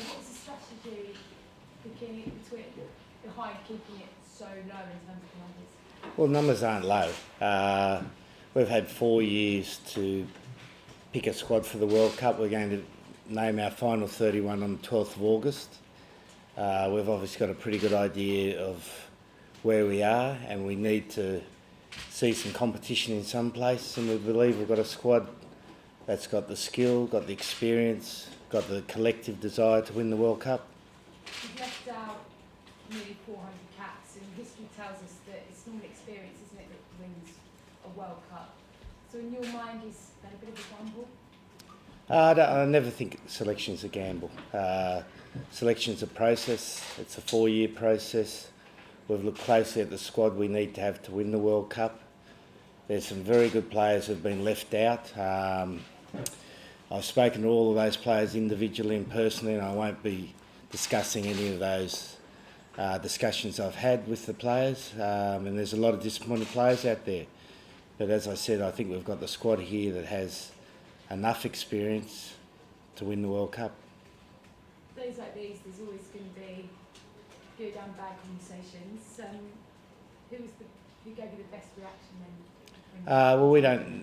what's the strategy behind keeping it so low in terms of numbers? Well, numbers aren't low. We've had 4 years to pick a squad for the World Cup. We're going to name our final 31 on the 12th of August. We've obviously got a pretty good idea of where we are, and we need to see some competition in some places, and we believe we've got a squad that's got the skill, got the experience, got the collective desire to win the World Cup. You've left out nearly 400 caps, and history tells us that it's normal experience, isn't it, that wins a World Cup. So in your mind, is that a bit of a gamble? I never think selection's a gamble. Selection's a process. It's a 4-year process. We've looked closely at the squad we need to have to win the World Cup. There's some very good players who've been left out. I've spoken to all of those players individually and personally, and I won't be discussing any of those discussions I've had with the players. And there's a lot of disappointed players out there. But as I said, I think we've got the squad here that has enough experience to win the World Cup. Days like these, there's always going to be good and bad conversations. Who gave you the best reaction then? Well,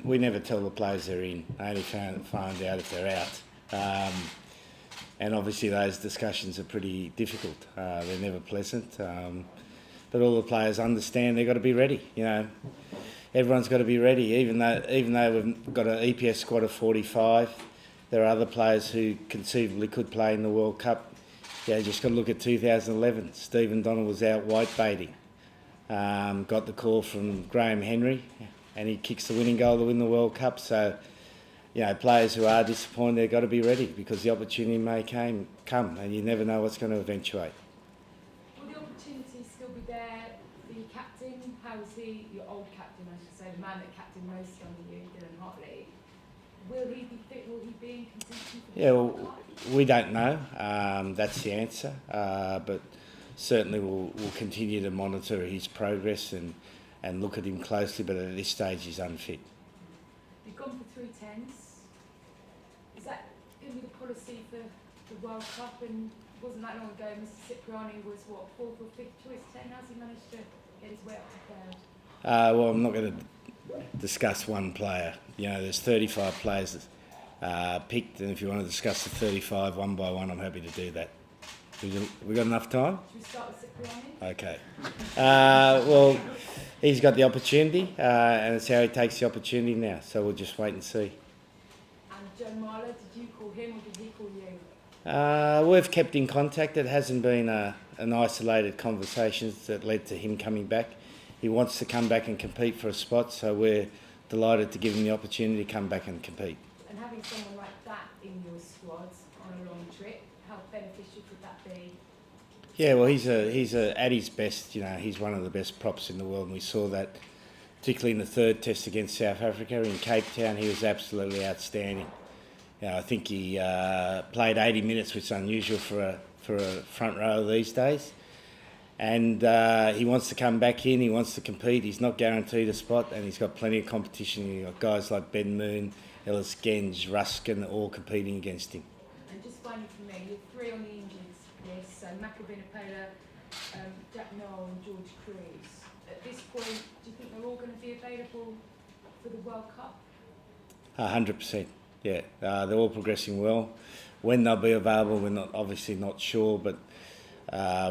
we never tell the players they're in. I only find out if they're out. And obviously those discussions are pretty difficult. They're never pleasant. But all the players understand they've got to be ready. You know, everyone's got to be ready. Even though we've got an EPS squad of 45, there are other players who conceivably could play in the World Cup. Yeah, just got to look at 2011. Stephen Donald was out white baiting. Got the call from Graham Henry, and he kicks the winning goal to win the World Cup. So, you know, players who are disappointed, they've got to be ready because the opportunity may come, and you never know what's going to eventuate. Will the opportunity still be there for your captain? How is he, your old captain, I should say, the man that captained most under you, Dylan Hartley? Will he be fit? Will he be in contention for the World Cup? We don't know. That's the answer. But certainly we'll continue to monitor his progress and look at him closely. But at this stage, he's unfit. You've gone for 3 10s. Is that going to be the policy for the World Cup? And it wasn't that long ago, Mr. Cipriani was, 4th or 5th choice 10? How's he managed to get his way up to 3rd? Well, I'm not going to discuss one player. You know, there's 35 players picked, and if you want to discuss the 35 one by one, I'm happy to do that. We got enough time? Should we start with Cipriani? Okay. Well, he's got the opportunity, and it's how he takes the opportunity now. So we'll just wait and see. And Joe Marler, did you call him or did he call you? We've kept in contact. It hasn't been an isolated conversation that led to him coming back. He wants to come back and compete for a spot, so we're delighted to give him the opportunity to come back and compete. And having someone like that in your squad on a long trip, how beneficial could that be? Yeah, well, he's at his best. You know, he's one of the best props in the world, and we saw that particularly in the 3rd test against South Africa in Cape Town. He was absolutely outstanding. You know, I think he played 80 minutes, which is unusual for a front row these days. And he wants to come back in, he wants to compete, he's not guaranteed a spot, and he's got plenty of competition. You've got guys like Ben Moon, Ellis Genge, Ruskin, all competing against him. And just finally for me, you're 3 on the injured list, so Macabinapola, Jack Noel and George Cruz. At this point, do you think they're all going to be available for the World Cup? 100%, yeah. They're all progressing well. When they'll be available, we're obviously not sure, but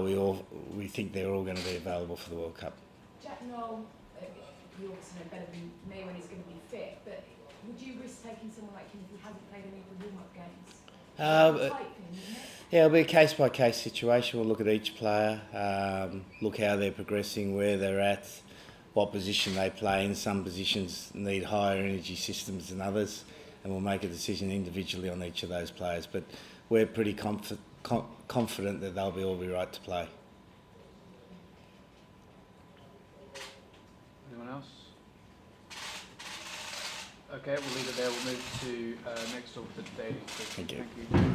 we think they're all going to be available for the World Cup. Jack Noel, you obviously know better than me when he's going to be fit, but would you risk taking someone like him if he hasn't played any of the warm-up games? Yeah, it'll be a case-by-case situation. We'll look at each player, look how they're progressing, where they're at, what position they play in. Some positions need higher energy systems than others, and we'll make a decision individually on each of those players. But we're pretty confident that they'll all be right to play. Anyone else? Okay, we'll leave it there. We'll move to next talk for today. Thank you. Thank you.